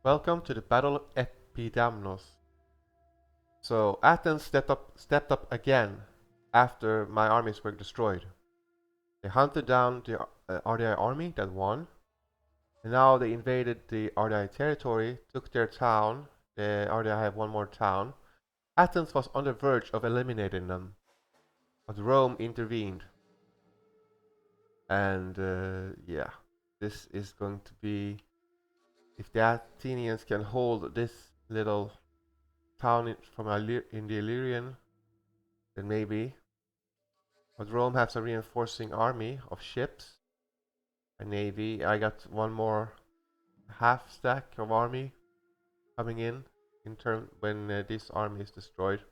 Welcome to the Battle of Epidamnos. So Athens stepped up again after my armies were destroyed. They hunted down the Ardaei army that won, and now they invaded the Ardaei territory, took their town. The Ardaei have one more town. Athens was on the verge of eliminating them, but Rome intervened. And yeah, this is going to be, if the Athenians can hold this little town in the Illyrian, then maybe. But Rome has a reinforcing army of ships, a navy. I got one more half stack of army coming in turn when this army is destroyed.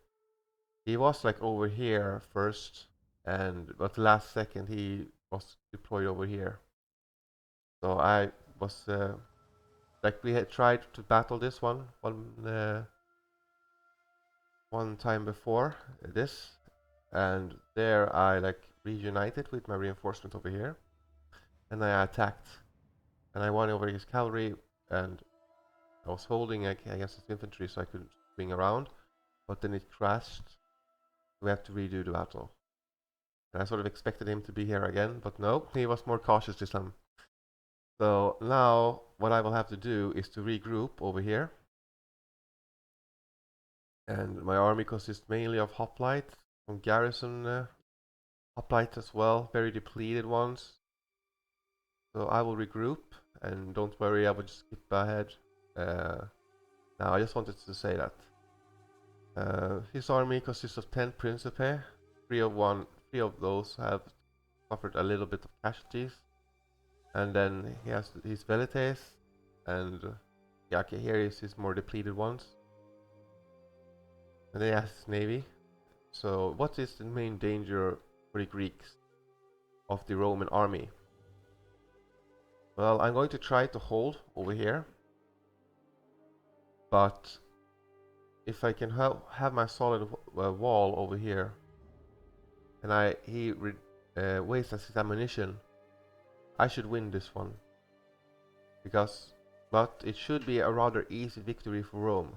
He was like over here first, and but last second he was deployed over here. So I was like we had tried to battle this one time before this, and there I like reunited with my reinforcement over here, and I attacked, and I won over his cavalry, and I was holding against his infantry so I could swing around, but then it crashed. We have to redo the battle. And I sort of expected him to be here again, but no, he was more cautious this time. So now what I will have to do is to regroup over here. And my army consists mainly of hoplites, some garrison hoplites as well, very depleted ones. So I will regroup, and don't worry, I will just skip ahead. Now I just wanted to say that. His army consists of 10 Principi. Three of those have suffered a little bit of casualties. And then he has his Velites, and yeah, okay, here is his more depleted ones. And then he has his navy. So what is the main danger for the Greeks of the Roman army? Well, I'm going to try to hold over here, but if I can have my solid wall over here, and he wastes his ammunition, I should win this one. But it should be a rather easy victory for Rome,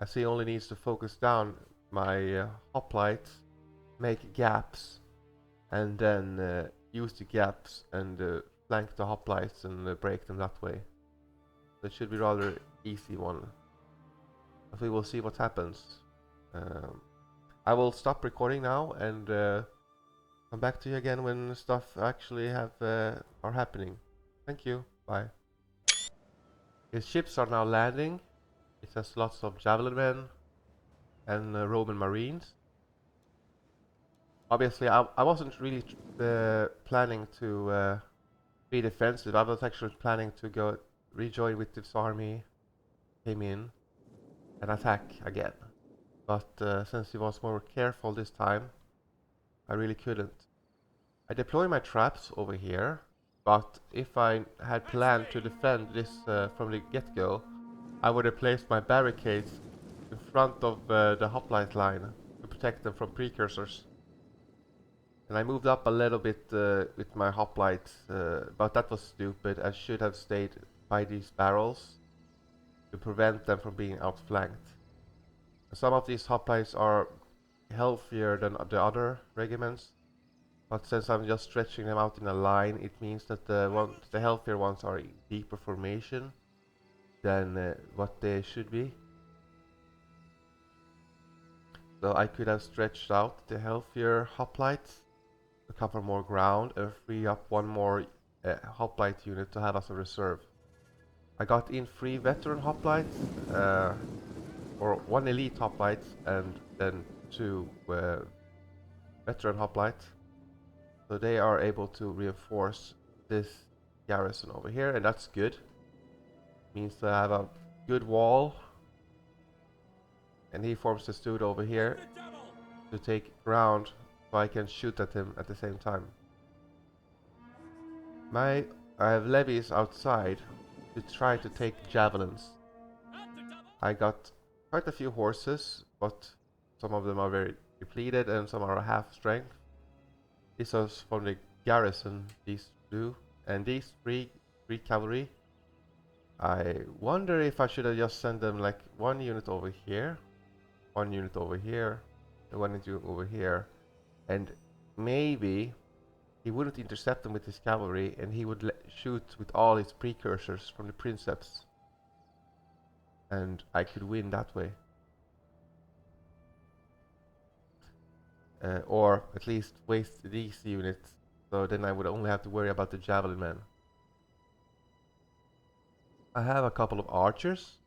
as he only needs to focus down my hoplites, make gaps, and then use the gaps and flank the hoplites and break them that way. So it should be rather easy one. But we will see what happens. I will stop recording now and come back to you again when stuff actually are happening. Thank you. Bye. His ships are now landing. It has lots of javelin men and Roman marines. Obviously, I wasn't really planning to be defensive. I was actually planning to go rejoin with this army, came in, and attack again. But since he was more careful this time, I really couldn't. I deploy my traps over here, but if I had planned to defend this from the get-go, I would have placed my barricades in front of the hoplite line to protect them from precursors. And I moved up a little bit with my hoplites, but that was stupid. I should have stayed by these barrels to prevent them from being outflanked. Some of these hoplites are healthier than the other regiments, but since I'm just stretching them out in a line, it means that the healthier ones are in deeper formation than what they should be. So I could have stretched out the healthier hoplites to cover more ground and free up one more hoplite unit to have as a reserve. I got in 3 veteran hoplites, or 1 elite hoplite, and then 2 veteran hoplites. So they are able to reinforce this garrison over here, and that's good. Means that I have a good wall, and he forms this dude over here to take ground so I can shoot at him at the same time. I have levies outside to try to take javelins. I got quite a few horses, but some of them are very depleted and some are half strength. This was from the garrison, these two, and these three cavalry. I wonder if I should have just sent them like one unit over here, one unit over here, and one unit over here, and maybe he wouldn't intercept them with his cavalry, and he would shoot with all his precursors from the princeps, and I could win that way. Or at least waste these units, so then I would only have to worry about the javelin men. I have a couple of archers,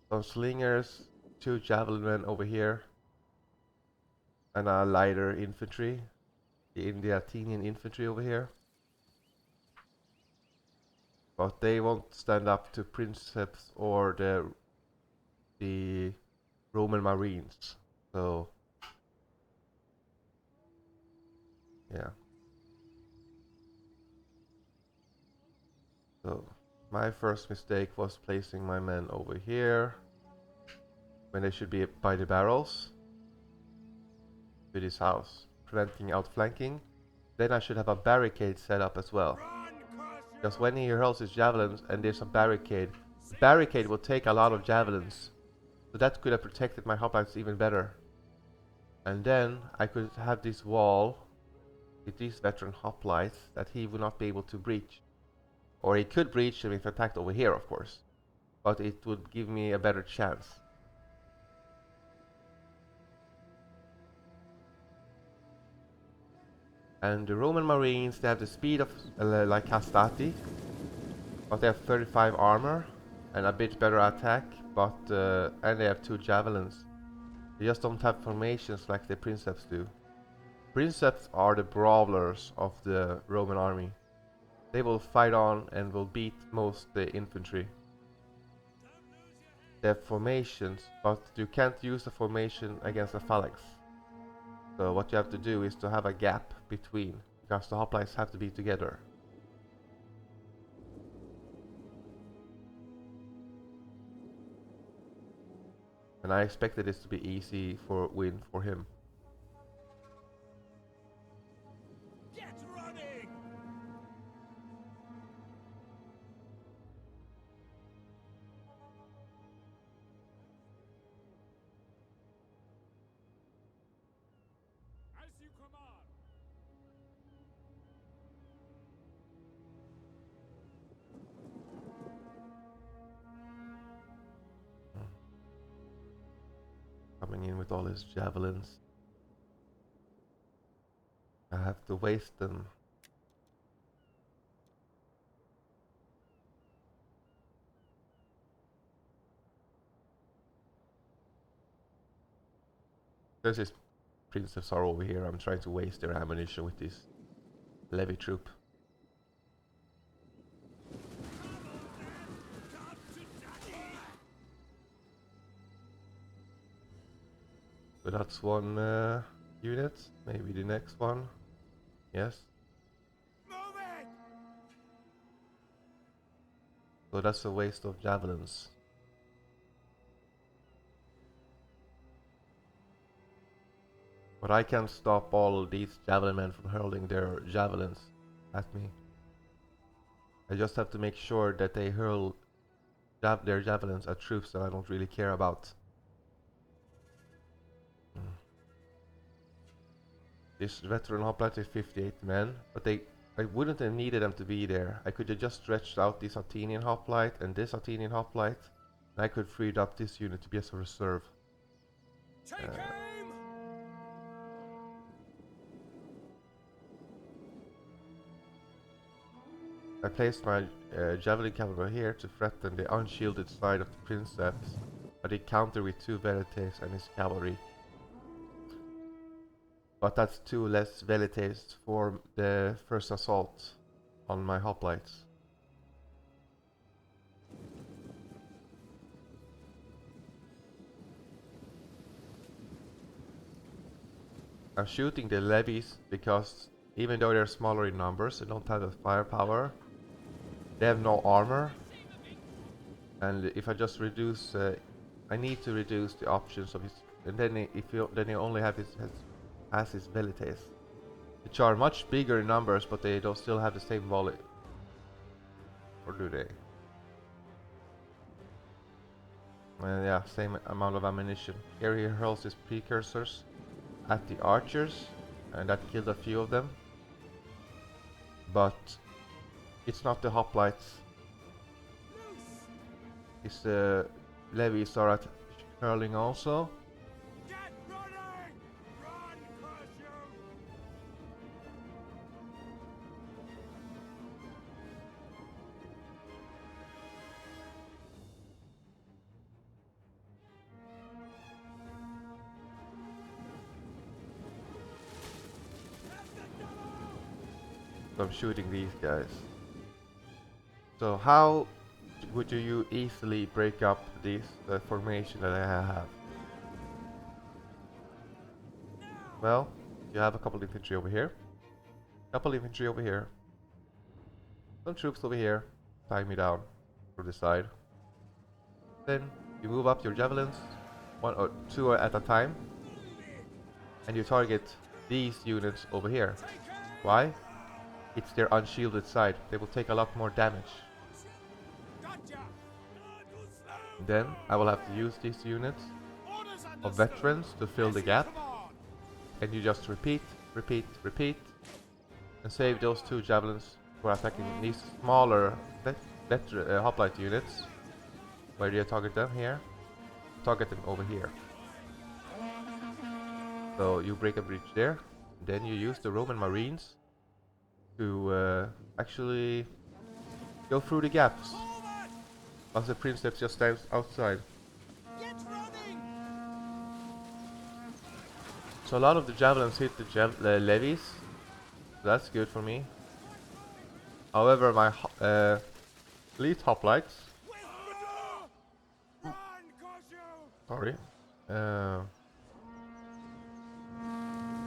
some slingers, 2 javelin men over here, and a lighter infantry, in the Athenian infantry over here. But they won't stand up to princeps or the Roman marines. So yeah. So my first mistake was placing my men over here when they should be by the barrels to this house, preventing outflanking. Then I should have a barricade set up as well. Because when he hurls his javelins and there's a barricade, the barricade will take a lot of javelins. So that could have protected my hoplites even better. And then I could have this wall with these veteran hoplites that he would not be able to breach. Or he could breach them if attacked over here, of course. But it would give me a better chance. And the Roman Marines, they have the speed of like Hastati, but they have 35 armor and a bit better attack, but and they have 2 javelins. They just don't have formations like the princeps do. Princeps are the brawlers of the Roman army. They will fight on and will beat most the infantry. They have formations, but you can't use the formation against a phalanx. So what you have to do is to have a gap between, because the hoplites have to be together. And I expected this to be easy for win for him. Get running! As you command. Coming in with all his javelins. I have to waste them. Because his princeps are over here, I'm trying to waste their ammunition with this levy troop. So that's one unit, maybe the next one. Yes. Move it! So that's a waste of javelins. But I can stop all these javelin men from hurling their javelins at me. I just have to make sure that they hurl their javelins at troops that I don't really care about. This veteran hoplite is 58 men, but I wouldn't have needed them to be there. I could have just stretched out this Athenian hoplite and this Athenian hoplite, and I could have freed up this unit to be as a reserve. Take aim! I placed my javelin cavalry here to threaten the unshielded side of the princeps, but he countered with 2 velites and his cavalry. But that's 2 less velites for the first assault on my hoplites. I'm shooting the levies because even though they're smaller in numbers, they don't have the firepower. They have no armor, and if I just reduce, I need to reduce the options of his, and then then he only have his velites, which are much bigger in numbers, but they don't still have the same volley. Or do they? Yeah, same amount of ammunition. Here he hurls his precursors at the archers, and that killed a few of them. But it's not the hoplites. His levies are at hurling also. Get running! Run, curse you! So I'm shooting these guys. So how would you easily break up this formation that I have? Well, you have a couple infantry over here, couple infantry over here, some troops over here, tie me down to the side. Then you move up your javelins, one or two at a time, and you target these units over here. Why? It's their unshielded side. They will take a lot more damage. Gotcha! Then I will have to use these units of veterans to fill the gap, and you just repeat, repeat, repeat, and save those two javelins for attacking these smaller hoplite units. Where do you target them? Here. Target them over here. So you break a breach there, then you use the Roman Marines to actually go through the gaps. As the princeps just stands outside. Get running! So a lot of the javelins hit the levies. So that's good for me. However, my elite hoplites. Run, curse you! Sorry.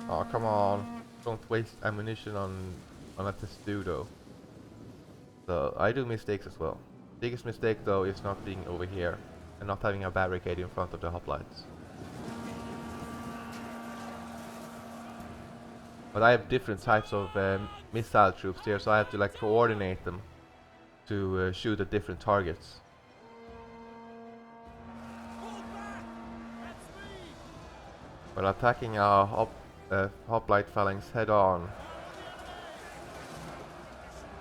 Oh, come on. Don't waste ammunition on a testudo. So I do mistakes as well. Biggest mistake though is not being over here and not having a barricade in front of the hoplites. But I have different types of missile troops here, so I have to like coordinate them to shoot at different targets. But attacking a hoplite phalanx head on,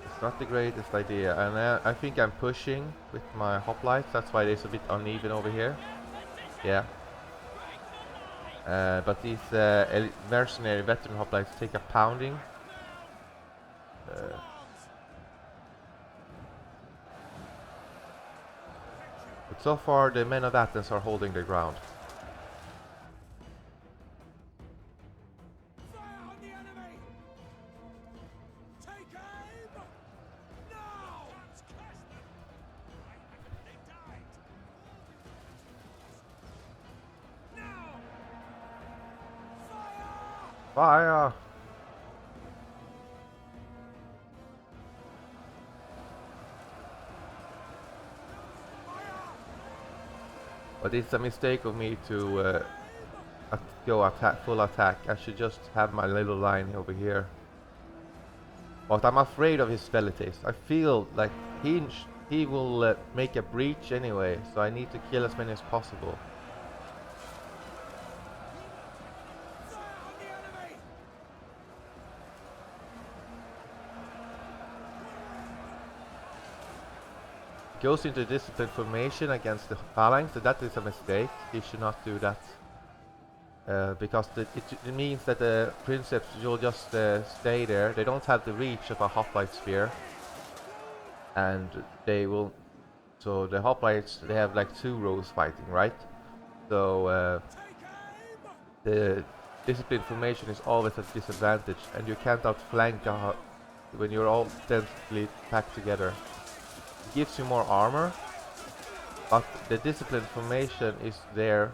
it's not the greatest idea, and I think I'm pushing with my hoplites, that's why it's a bit uneven over here. Yeah. But these mercenary veteran hoplites take a pounding. But so far the men of Athens are holding their ground. Fire on the enemy! Take aim! Now! They died! Now! Fire! Fire! But it's a mistake of me to go full attack. I should just have my little line over here. But I'm afraid of his velites. I feel like he will make a breach anyway, so I need to kill as many as possible. Goes into disciplined formation against the phalanx, so that is a mistake. He should not do that. Because it means that the princeps will just stay there. They don't have the reach of a hoplite spear. And they will... So the hoplites, they have like two rows fighting, right? So the disciplined formation is always a disadvantage. And you can't outflank when you're all densely packed together. It gives you more armor, but the disciplined formation is there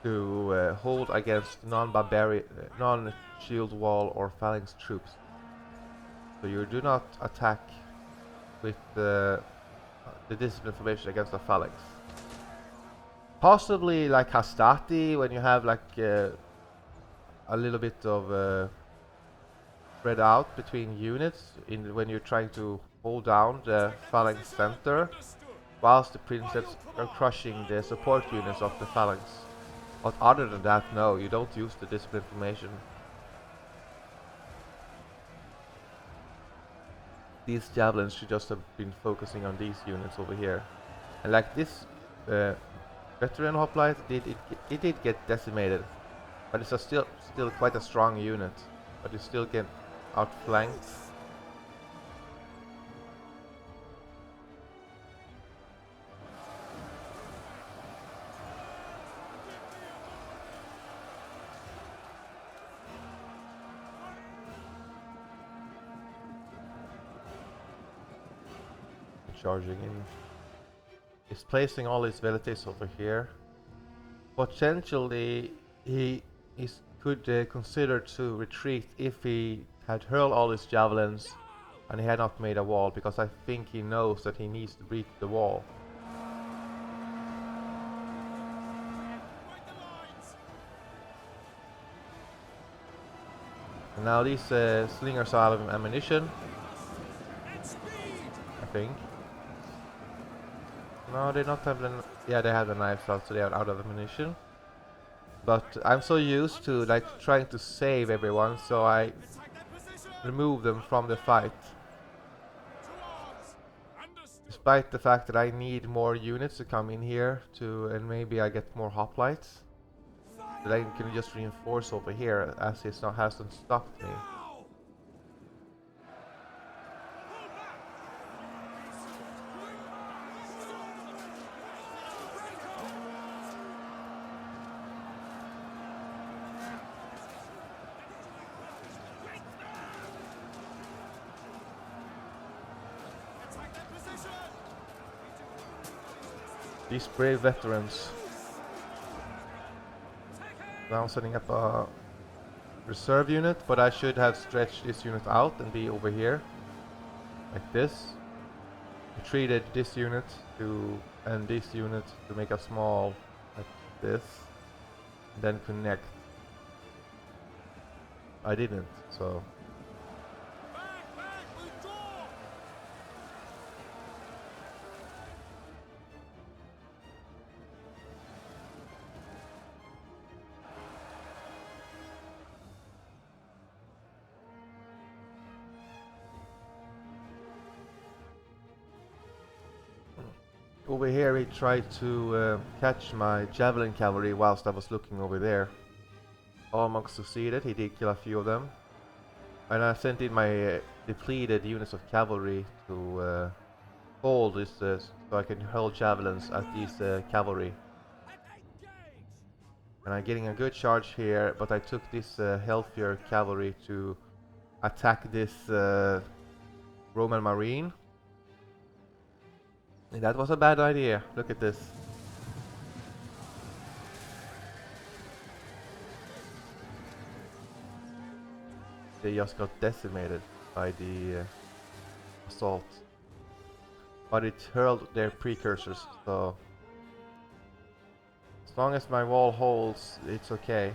to hold against non-shield wall or phalanx troops. So you do not attack with the disciplined formation against a phalanx. Possibly like Hastati, when you have like a little bit of spread out between units when you're trying to hold down the phalanx center. whilst the princeps are crushing the support units of the phalanx. But other than that, no, you don't use the discipline formation. These javelins should just have been focusing on these units over here. And like this veteran hoplite, it did get decimated. But it's still quite a strong unit. But you still get outflanked. Charging in. He's placing all his velites over here. Potentially, he could consider to retreat if he had hurled all his javelins and he had not made a wall, because I think he knows that he needs to breach the wall. And now these slingers are out of ammunition, I think. No, they don't have the... Yeah, they have the knives out, so they are out of ammunition. But I'm so used to like trying to save everyone, so I remove them from the fight. Despite the fact that I need more units to come in here to, and maybe I get more hoplites. That I can just reinforce over here, as it hasn't stopped me. These brave veterans. Now setting up a reserve unit, but I should have stretched this unit out and be over here. Like this. Retreated this unit to and this unit to make a small like this. And then connect. I didn't, so over here he tried to catch my javelin cavalry whilst I was looking over there. Almost succeeded, he did kill a few of them. And I sent in my depleted units of cavalry to hold this so I can hurl javelins at these cavalry. And I'm getting a good charge here, but I took this healthier cavalry to attack this Roman marine. And that was a bad idea. Look at this. They just got decimated by the assault. But it hurled their precursors, so as long as my wall holds, it's okay.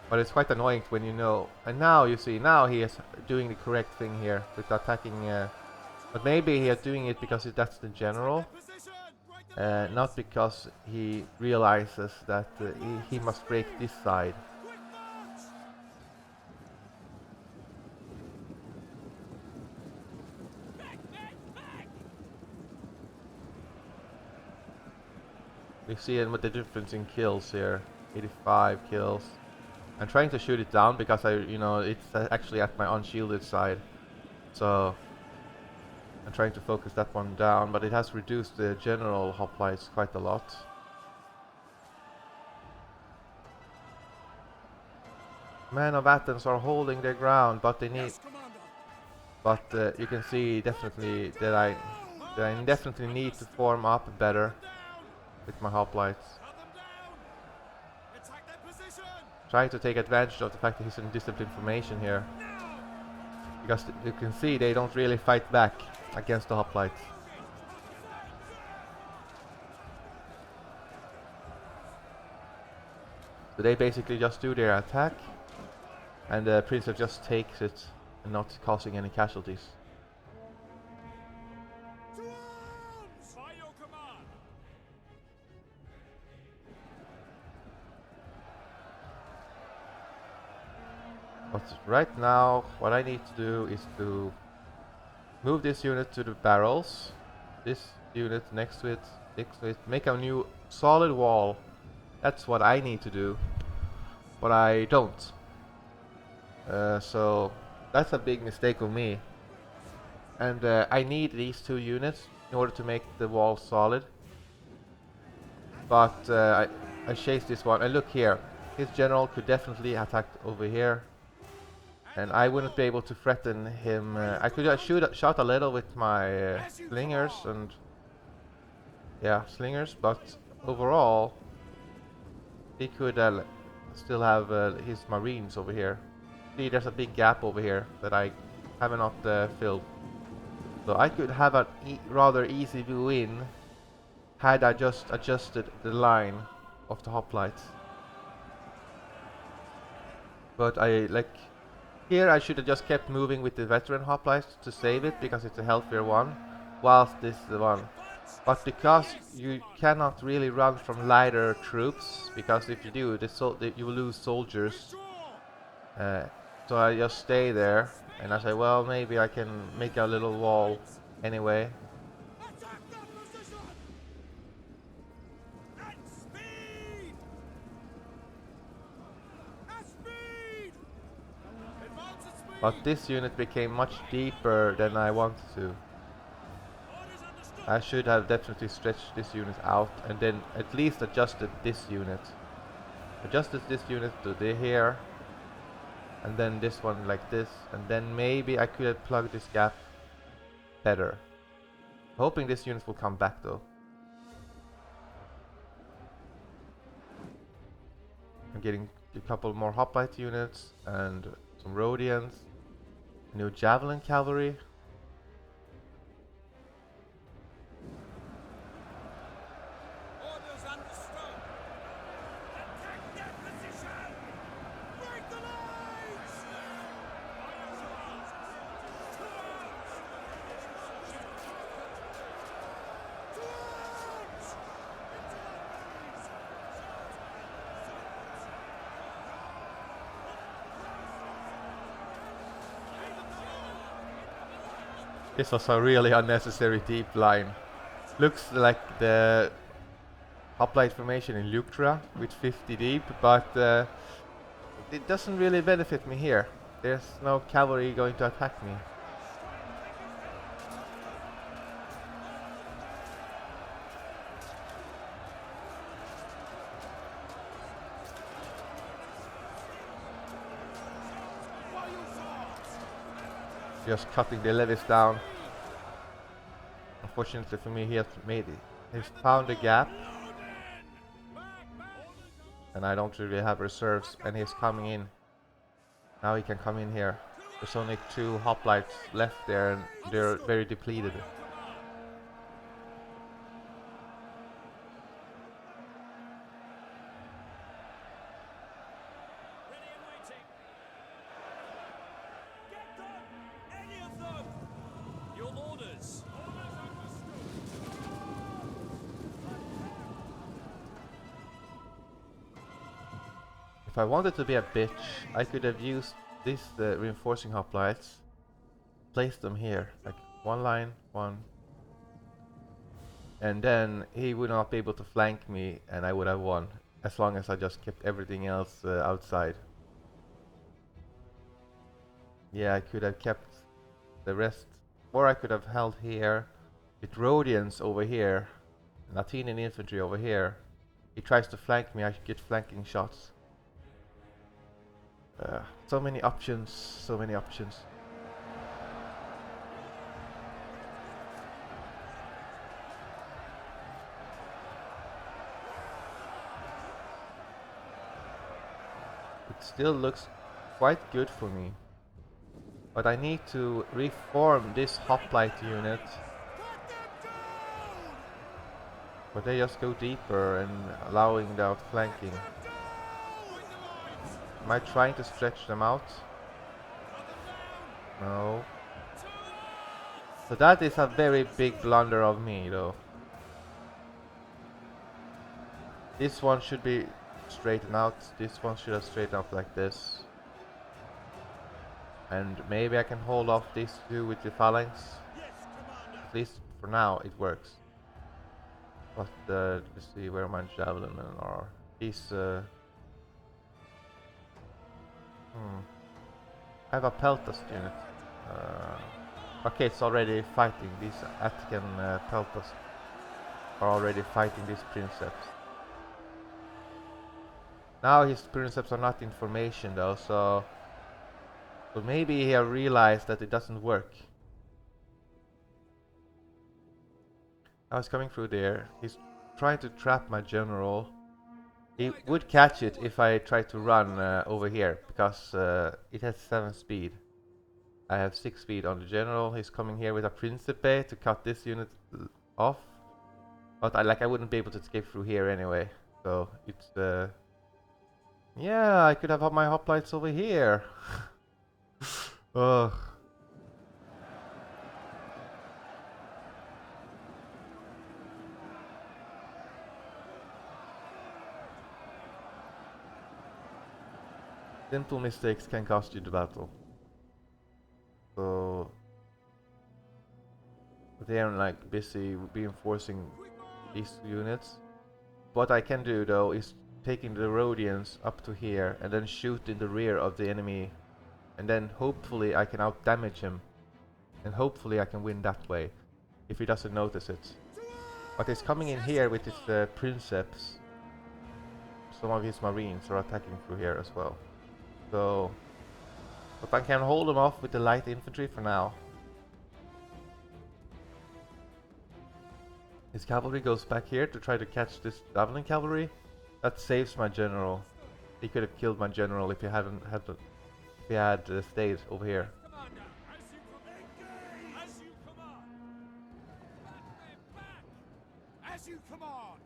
But it's quite annoying when you know. And now you see, now he is doing the correct thing here with attacking. But maybe he is doing it because that's the general, not because he realizes that he must break this side. You see what the difference in kills here. 85 kills. I'm trying to shoot it down because it's actually at my unshielded side. So I'm trying to focus that one down, but it has reduced the general hoplites quite a lot. Men of Athens are holding their ground, but they need. But you can see definitely that I definitely need to form up better with my hoplites. Trying to take advantage of the fact that he's in disciplined formation here. Because you can see they don't really fight back against the hoplites. So they basically just do their attack, and the princeps just takes it and not causing any casualties. But right now, what I need to do is to move this unit to the barrels. This unit next to it, make a new solid wall. That's what I need to do, but I don't. So that's a big mistake of me. And I need these two units in order to make the wall solid. But I chased this one, and look here. His general could definitely attack over here. And I wouldn't be able to threaten him. I could shot a little with my slingers and yeah, slingers, but overall he could still have his marines over here. See, there's a big gap over here that I have not filled. So I could have a rather easy win had I just adjusted the line of the hoplites. But here I should have just kept moving with the veteran hoplites to save it because it's a healthier one, whilst this is the one. But because you cannot really run from lighter troops, because if you do, you will lose soldiers. So I just stay there, and I say, well, maybe I can make a little wall anyway. Attack that position! At speed! At speed! Advance at speed! But this unit became much deeper than I wanted to. Orders understood! I should have definitely stretched this unit out and then at least adjusted this unit. Adjusted this unit to here, and then this one like this, and then maybe I could have plugged this gap better. Hoping this unit will come back though. I'm getting a couple more hoplite units and some Rhodians, new javelin cavalry. Orders understood! Attack that position! Break the lines! To arms! This was a really unnecessary deep line. Looks like the hoplite formation in Leuctra with 50 deep, but it doesn't really benefit me here. There's no cavalry going to attack me. Just cutting the levies down. Unfortunately for me, he has made it. He's found a gap, and I don't really have reserves, and he's coming in. Now he can come in here. There's only 2 hoplites left there, and they're very depleted. Ready and waiting! Get them! Any of them! Your orders! Orders understood! If I wanted to be a bitch, I could have used these reinforcing hoplites, placed them here, like one line, one, and then he would not be able to flank me, and I would have won, as long as I just kept everything else outside. Yeah, I could have kept the rest, or I could have held here, with Rhodians over here, and Athenian infantry over here. He tries to flank me, I should get flanking shots. So many options, so many options. It still looks quite good for me. But I need to reform this hoplite unit. But they just go deeper and allowing the outflanking. Am I trying to stretch them out? No. So that is a very big blunder of me though. This one should be straightened out. This one should have straightened out like this. And maybe I can hold off these two with the phalanx. Yes, Commander. At least for now it works. But let's see where my javelin men are. He's I have a peltas unit. Okay, it's already fighting. These Attican peltas are already fighting these princeps. Now his princeps are not in formation though, so maybe he realized that it doesn't work. Now he's coming through there. He's trying to trap my general. He would catch it if I try to run over here, because it has 7 speed. I have 6 speed on the general. He's coming here with a Principe to cut this unit off. But I wouldn't be able to escape through here anyway. So it's yeah, I could have my hoplites over here. Ugh. Simple mistakes can cost you the battle. So they are like busy reinforcing these units. What I can do though is taking the Rhodians up to here and then shoot in the rear of the enemy, and then hopefully I can out damage him, and hopefully I can win that way if he doesn't notice it. But he's coming in here with his princeps. Some of his marines are attacking through here as well. So, but I can hold him off with the light infantry for now. His cavalry goes back here to try to catch this javelin cavalry. That saves my general. He could have killed my general if he hadn't had to, if he had stayed over here. Commander, as you command. Back. As you command.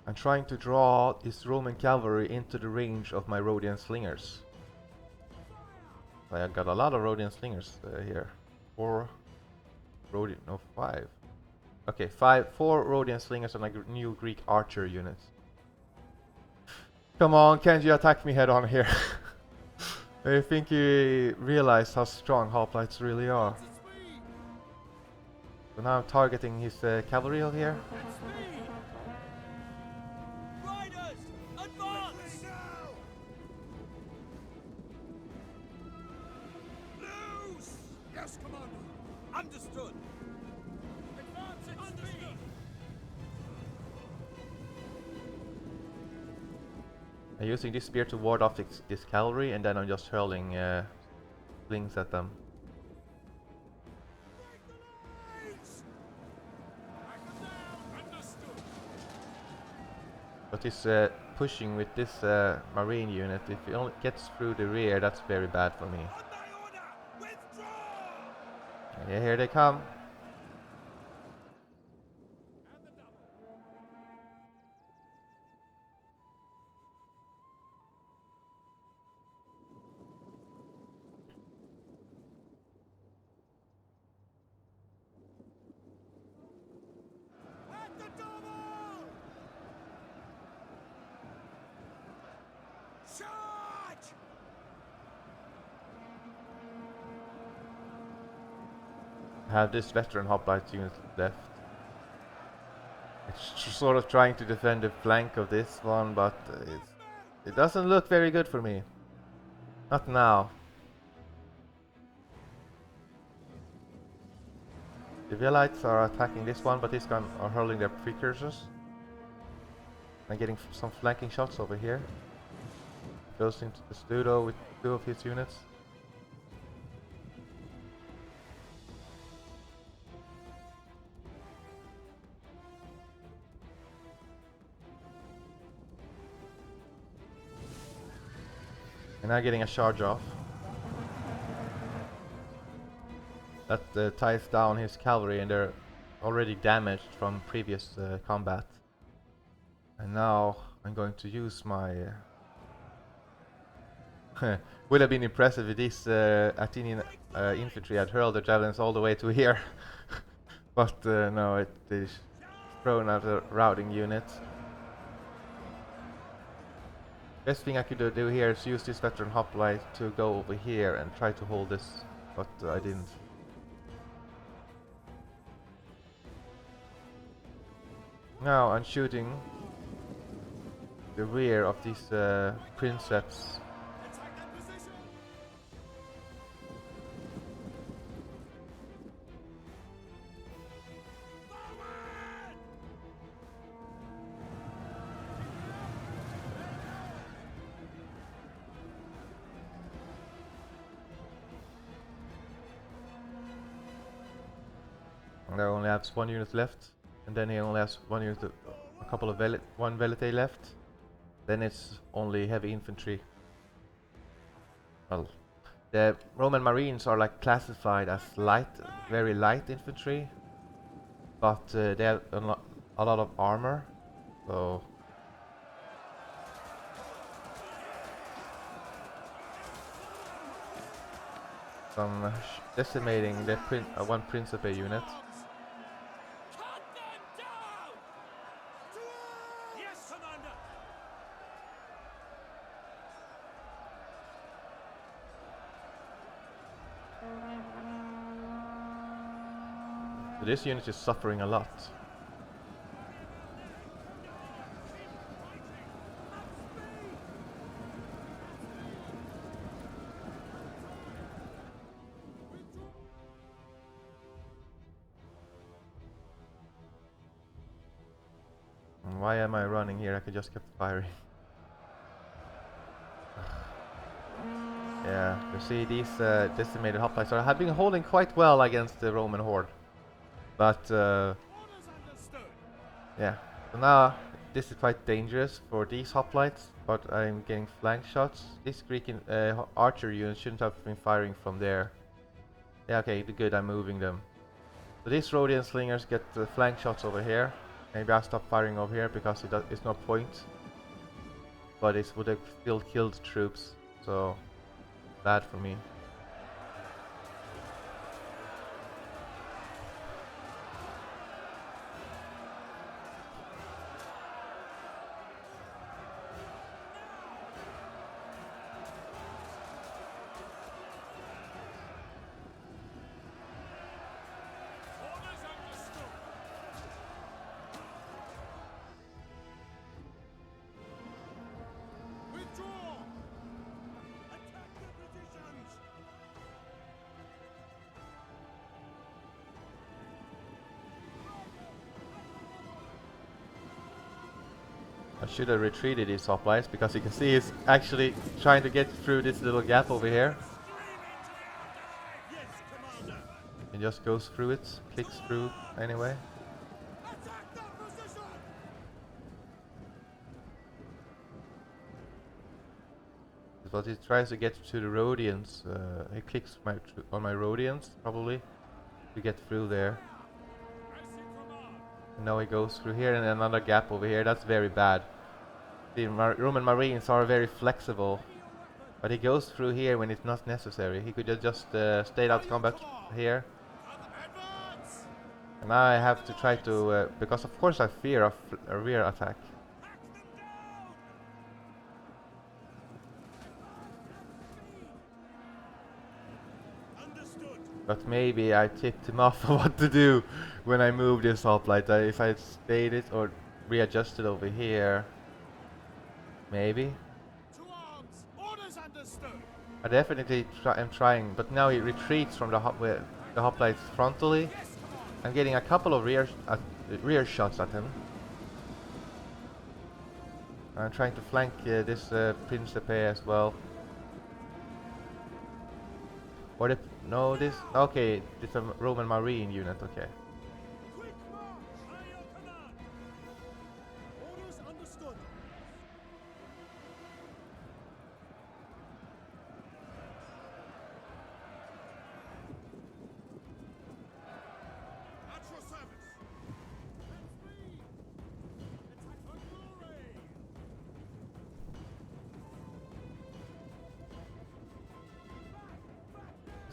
I'm trying to draw this Roman cavalry into the range of my Rhodian slingers. I got a lot of Rhodian slingers here. 4 Rhodian, no 5. Okay, 4 Rhodian slingers and a new Greek archer unit. Come on, can't you attack me head on here? I think you realize how strong hoplites really are. So now I'm targeting his cavalry over here. Riders, advance! Loose! Yes, Commander. Understood. Advance at speed. I'm using this spear to ward off this cavalry, and then I'm just hurling slings at them. But he's pushing with this marine unit. If he only gets through the rear, that's very bad for me. On my order, withdraw! Yeah, here they come. At the double! Charge! I have this veteran hoplite unit left. It's sort of trying to defend the flank of this one, but it doesn't look very good for me. Not now. The Velites are attacking this one, but these guys are hurling their precursors. I'm getting some flanking shots over here. Goes into the Studo with 2 of his units. And now getting a charge off. That ties down his cavalry, and they're already damaged from previous combat. And now I'm going to use my... would have been impressive if these Athenian infantry had hurled their javelins all the way to here. But no, it is thrown at a routing unit. Best thing I could do here is use this veteran hoplite to go over here and try to hold this, but I didn't. Now I'm shooting the rear of these princeps. Attack that position! Forward! And I only have one unit left, and then he only has one unit, a couple of one velite left. Then it's only heavy infantry. Well, the Roman Marines are like classified as light, very light infantry, but they have a lot of armor, so I'm decimating the one Principe unit. Cut them down! Yes, Commander! So this unit is suffering a lot. And why am I running here? I could just keep firing. Yeah, you see these decimated hoplites have been holding quite well against the Roman horde. But Orders understood! yeah, so now this is quite dangerous for these hoplites, but I'm getting flank shots. This Greek archer unit shouldn't have been firing from there. Yeah, okay, good, I'm moving them. So these Rhodian slingers get flank shots over here. Maybe I'll stop firing over here because it's no point. But it would have still killed troops, so bad for me. Orders understood! Withdraw! Attack the positions! I should have retreated these hoplites because you can see he's actually trying to get through this little gap over here. Yes, Commander! He just goes through it, clicks through anyway. Attack that position! But he tries to get to the Rhodians. He clicks on my Rhodians probably to get through there. As you command! And now he goes through here and another gap over here. That's very bad. The Roman Marines are very flexible, but he goes through here when it's not necessary. He could have just stayed out combat here. Advance! And now I have to try to, because of course I fear a rear attack. Hack them down! Understood! But maybe I tipped him off on what to do when I moved this hoplite. If I had stayed it or readjusted over here, maybe. To arms! Orders understood! I definitely am trying, but now he retreats from the hoplites frontally. Yes, Commander! I'm getting a couple of rear shots at him. I'm trying to flank this Principe as well. Or no, this okay. It's a Roman Marine unit. Okay. Quick march! By your command! Orders understood! At your service! Let's lead! Attack for glory!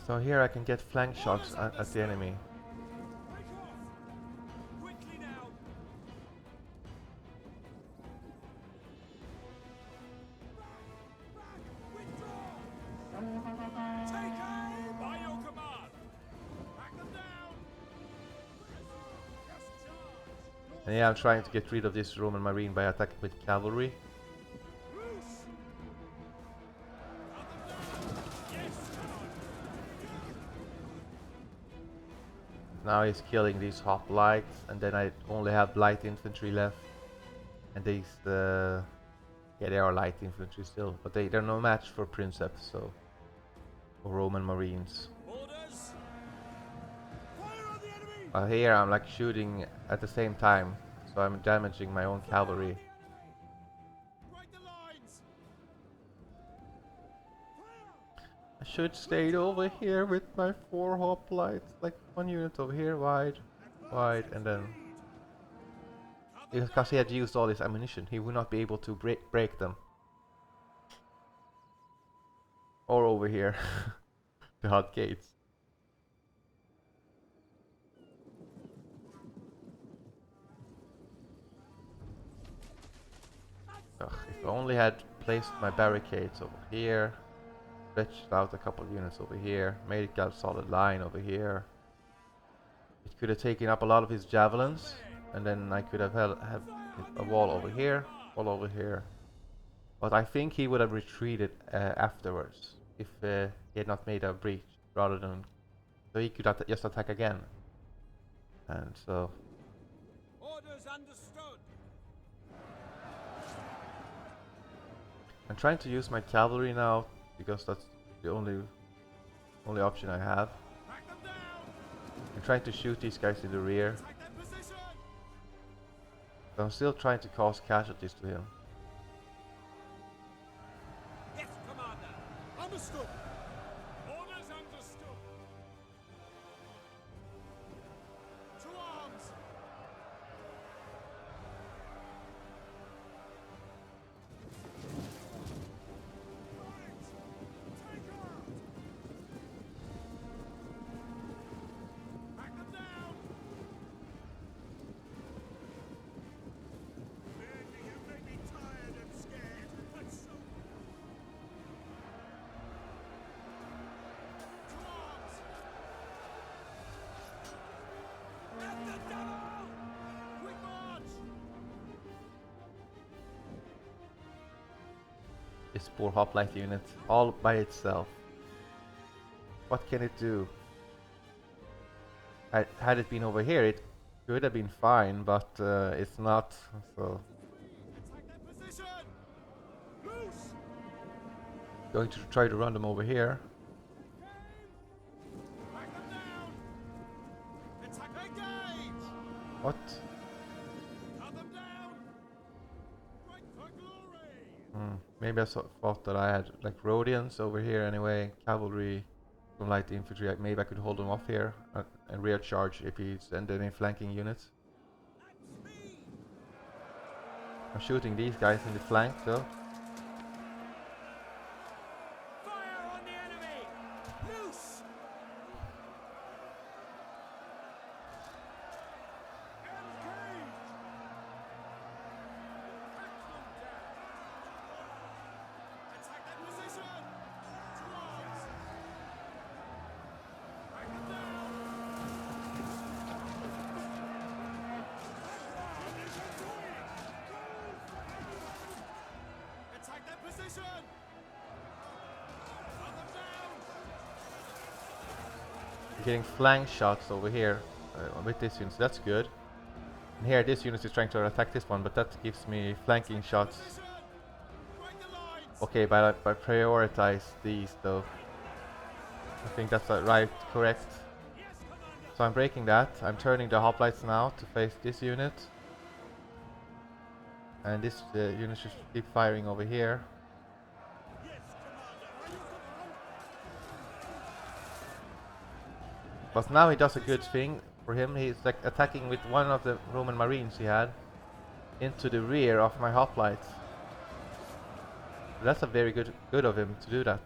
So here I can get flank shots at the enemy. Break off! Quickly now! And yeah, I'm trying to get rid of this Roman marine by attacking with cavalry. Loose! Cut them down! Yes, come on! Now he's killing these hoplites, and then I only have light infantry left. And these, yeah, they are light infantry still, but they're no match for princeps, so, or Roman marines. Orders! Fire on the enemy! Here I'm like shooting at the same time, so I'm damaging my own Fire on cavalry. the enemy! Break the lines! Fire! I should stay over here with my 4 hoplites, like 1 unit over here, wide, and then... Because he had used all his ammunition, he would not be able to break them. Or over here, the hot gates. Ugh, if I only had placed my barricades over here, stretched out a couple of units over here, made it got a solid line over here. It could have taken up a lot of his javelins, and then I could have have a wall over here, wall over here. But I think he would have retreated afterwards if he had not made a breach, rather than so he could just attack again. And so Orders understood! I'm trying to use my cavalry now because that's the only option I have. Back them down! I'm trying to shoot these guys in the rear. Take their position! But I'm still trying to cause casualties to him. Yes, Commander! Understood! Orders understood! To arms! Right! Take out! Back them down! Man, you make me tired and scared, but so... To arms! At the double! Quick march! This poor hoplite unit, all by itself. What can it do? Had it been over here, it could have been fine, but it's not, so... Attack that position! Loose! Going to try to run them over here. Back them down! Attack engage! What? Cut them down! Fight for glory! Maybe I thought that I had like Rhodians over here anyway, cavalry, some light infantry. Maybe I could hold them off here and rear charge if he sent any flanking units. At speed! I'm shooting these guys in the flank though. Fire on the enemy! Loose! Engage! Attack that position! To arms! Back them down! Attack that position! Cut them down! Getting flank shots over here with this unit, so that's good. And here this unit is trying to attack this one, but that gives me flanking shots. Position! Break the lines! Okay, but I prioritize these though. I think that's correct. Yes, Commander! So I'm breaking that. I'm turning the hoplites now to face this unit. And this unit should keep firing over here. Yes, Commander! But now he does a good thing for him. He's like attacking with one of the Roman marines he had into the rear of my hoplites. That's a very good of him to do that.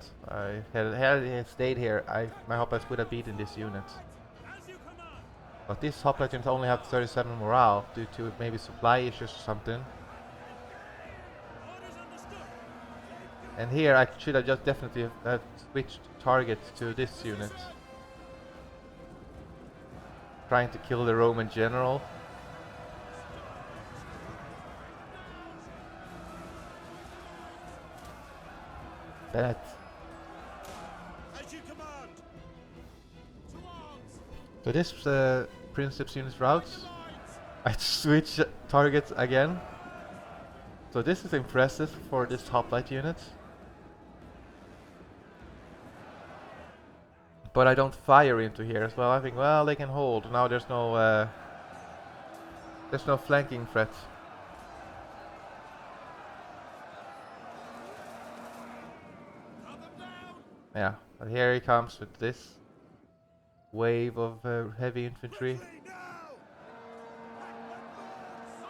Had he stayed here, my hoplites would have beaten this unit. As you command! But this hoplite unit only have 37 morale due to maybe supply issues or something. Orders understood! And here I should have just definitely have switched target to this unit. Trying to kill the Roman general. Bennett. As you command. To arms. So this Princeps unit routes. Right. I switch targets again. So this is impressive for this hoplite unit. But I don't fire into here as well. I think, well, they can hold. Now there's no flanking threat. Cut them down. Yeah, but here he comes with this wave of heavy infantry. Quickly now.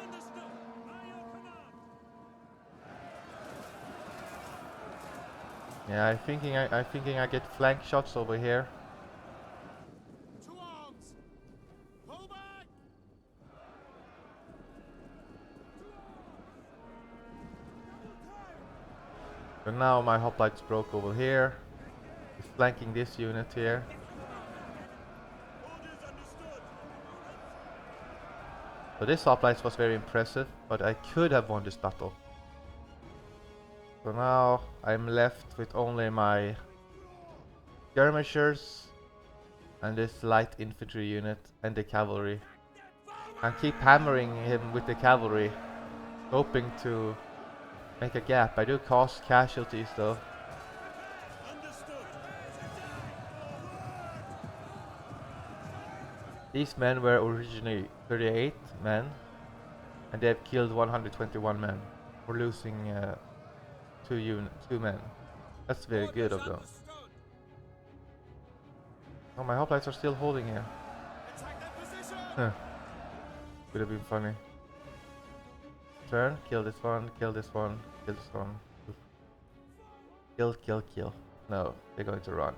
Understood. By your command. Yeah, I'm thinking I get flank shots over here. To arms. Pull back. But now my hoplites broke over here. He's flanking this unit here. Orders understood. So this hoplite was very impressive, but I could have won this battle. So now I'm left with only my skirmishers and this light infantry unit and the cavalry. And keep hammering him with the cavalry, hoping to make a gap. I do cause casualties though. Understood. These men were originally 38 men, and they have killed 121 men. We're losing two men. That's very good of them. Oh, my hoplites are still holding here. Attack that position. Huh. Would have been funny. Turn, kill this one, kill this one, kill this one. Kill, kill, kill. No, they're going to run.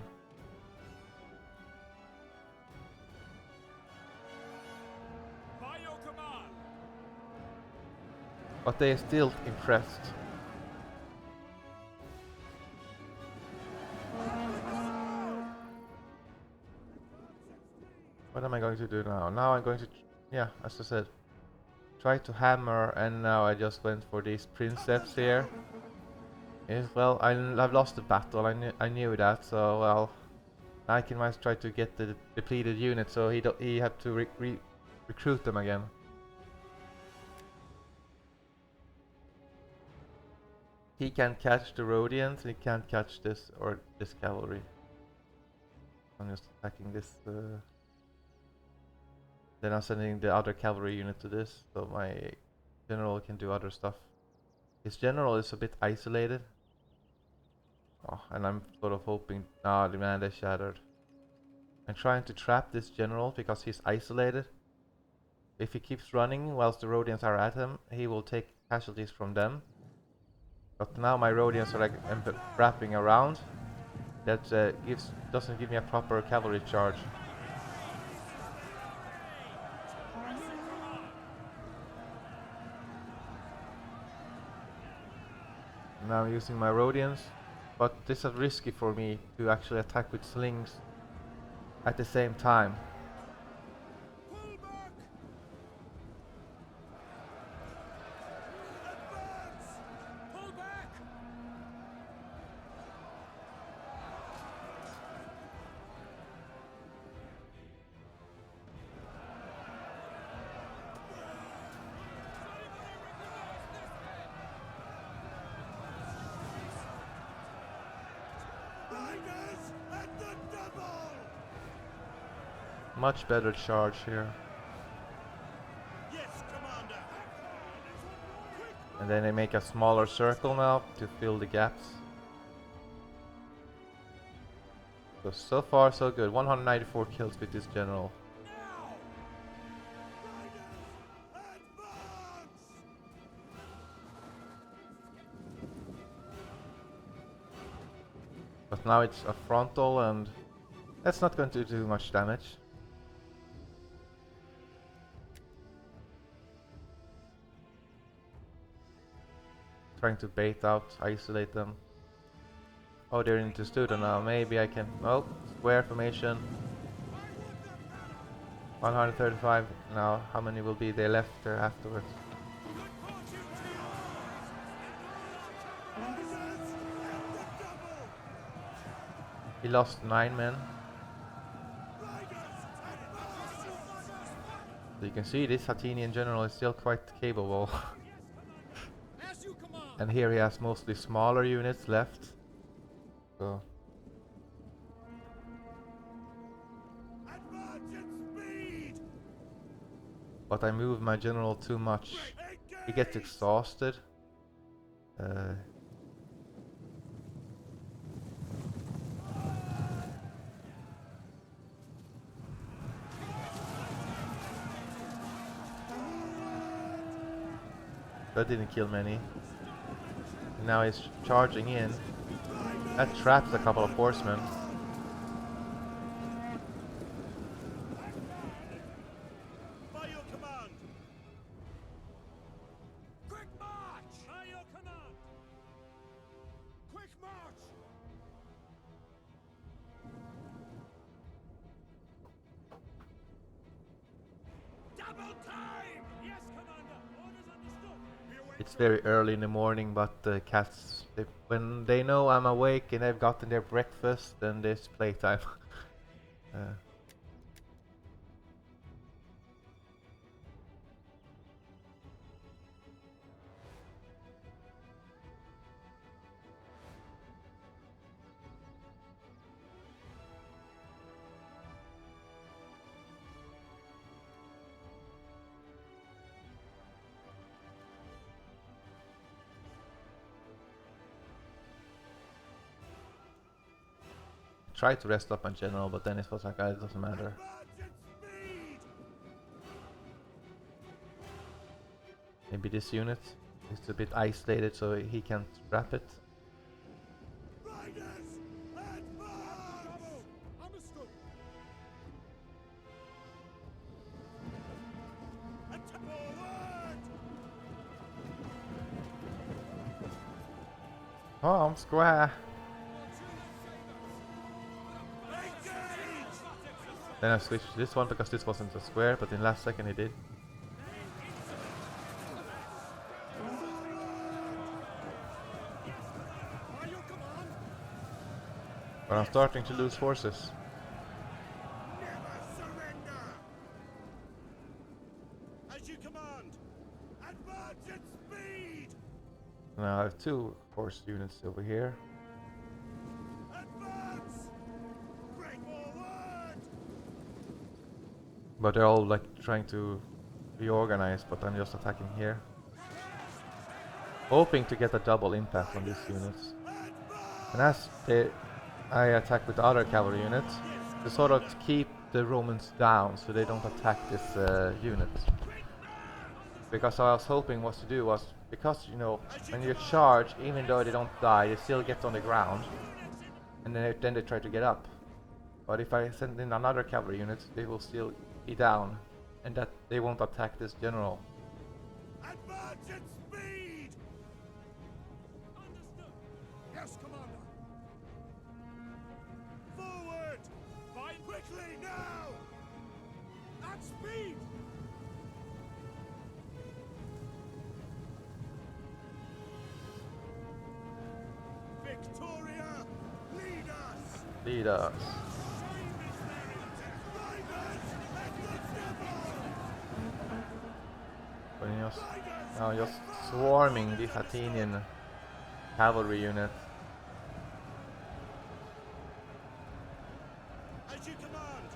By your command. But they are still impressed. What am I going to do now? Now I'm going to, yeah, as I said, try to hammer, and now I just went for these princeps here. Yes, well, I've lost the battle. I knew that. So well, I can might try to get the depleted unit, so he have to recruit them again. He can catch the Rhodians. He can't catch this or this cavalry. I'm just attacking this. Then I'm sending the other cavalry unit to this, so my general can do other stuff. His general is a bit isolated. Oh, and I'm sort of hoping... Ah, the man is shattered. I'm trying to trap this general because he's isolated. If he keeps running whilst the Rhodians are at him, he will take casualties from them. But now my Rhodians are like wrapping around. That doesn't give me a proper cavalry charge. Now I'm using my Rhodians, but this is risky for me to actually attack with slings at the same time. Pull back. Advance. Pull back. Riders at the double. Much better charge here. Yes, Commander. And then I make a smaller circle now to fill the gaps. So far so good. 194 kills with this general. Now. Riders, advance. But now it's a frontal and that's not going to do much damage. Trying to bait out, isolate them. Oh, they're into Studa now. Maybe I can... Oh, square formation. 135. Now, how many will be there left there afterwards? He lost 9 men. So you can see this Athenian general is still quite capable. As you command. And here he has mostly smaller units left. So Advance at speed. but I move my general too much. He gets exhausted. That didn't kill many. Now he's charging in. That traps a couple of horsemen. By your command. Quick march. By your command. Quick march. Double time. Yes, commander. Orders understood. It's very early in the morning, but the cats, when they know I'm awake and they've gotten their breakfast, then there's playtime. Tried to rest up my general, but then it was like, it doesn't matter. Advance at speed. Maybe this unit is a bit isolated, so he can't wrap it. Riders, advance. Understood. Attack forward. Home square. Engage. Then I switched to this one because this wasn't a square, but in last second he did. By your command. But I'm starting to lose forces. Never surrender. As you command. Advance at speed. Now I have 2 horse units over here. Advance. Break forward. But they're all like trying to reorganize, but I'm just attacking here. Hoping to get a double impact on these units. And as I attack with the other cavalry units, to sort of keep the Romans down so they don't attack this unit. Because what I was hoping was to do was, because you know, when you charge, even though they don't die, they still get on the ground. And then they try to get up. But if I send in another cavalry unit, they will still be down. And that they won't attack this general. Advance at speed. Understood. Yes, commander. Forward. Fight quickly now. At speed. Victoria, lead us. Lead us. But now just swarming this Athenian cavalry unit. As you command.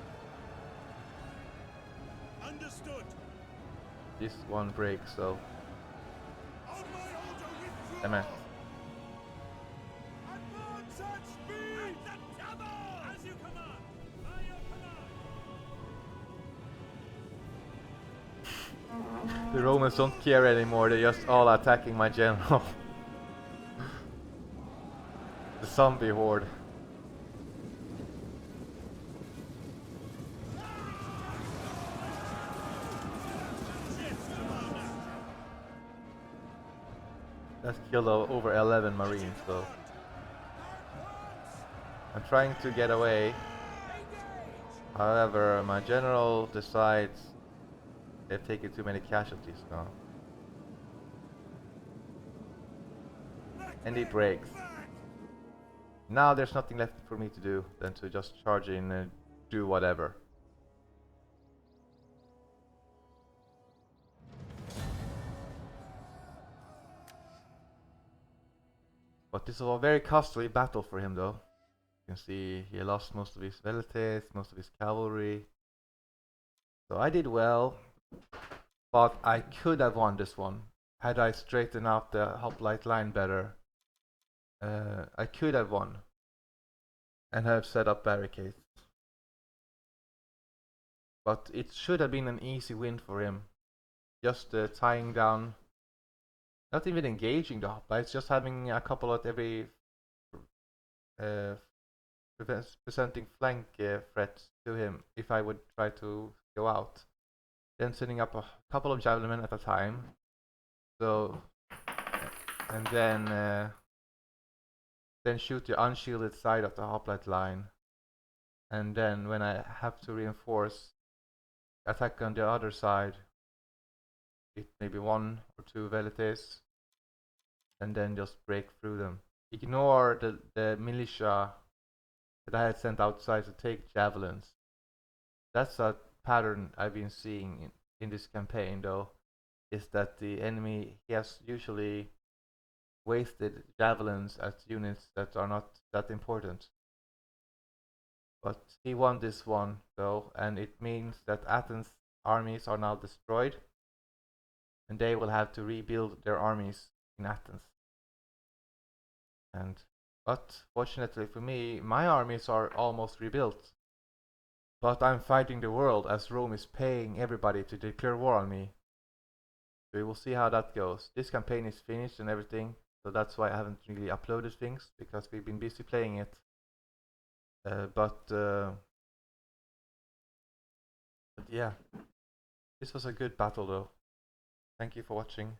Understood. This one breaks, so On my order, withdraw. damn it. Advance at speed. At the double. As you command. By your command. The Romans don't care anymore, they're just all attacking my general. The zombie horde. That's killed over 11 marines, so I'm trying to get away. However, my general decides they've taken too many casualties now. And he breaks. Now there's nothing left for me to do than to just charge in and do whatever. But this was a very costly battle for him though. You can see he lost most of his velites, most of his cavalry. So I did well, but I could have won this one. Had I straightened out the hoplite line better, I could have won and have set up barricades. But it should have been an easy win for him. Just tying down, not even engaging the hoplites, just having a couple at every uh, presenting flank threats to him if I would try to go out. Then setting up a couple of javelin at a time. So, and then shoot the unshielded side of the hoplite line. And then when I have to reinforce, attack on the other side, it maybe 1 or 2 velites, and then just break through them. Ignore the militia that I had sent outside to take javelins. That's a pattern I've been seeing in this campaign though, is that the enemy has usually wasted javelins at units that are not that important. But he won this one though, and it means that Athens' armies are now destroyed, and they will have to rebuild their armies in Athens. But fortunately for me, my armies are almost rebuilt. But I'm fighting the world as Rome is paying everybody to declare war on me. So we will see how that goes. This campaign is finished and everything, so that's why I haven't really uploaded things, because we've been busy playing it. But yeah, this was a good battle though. Thank you for watching.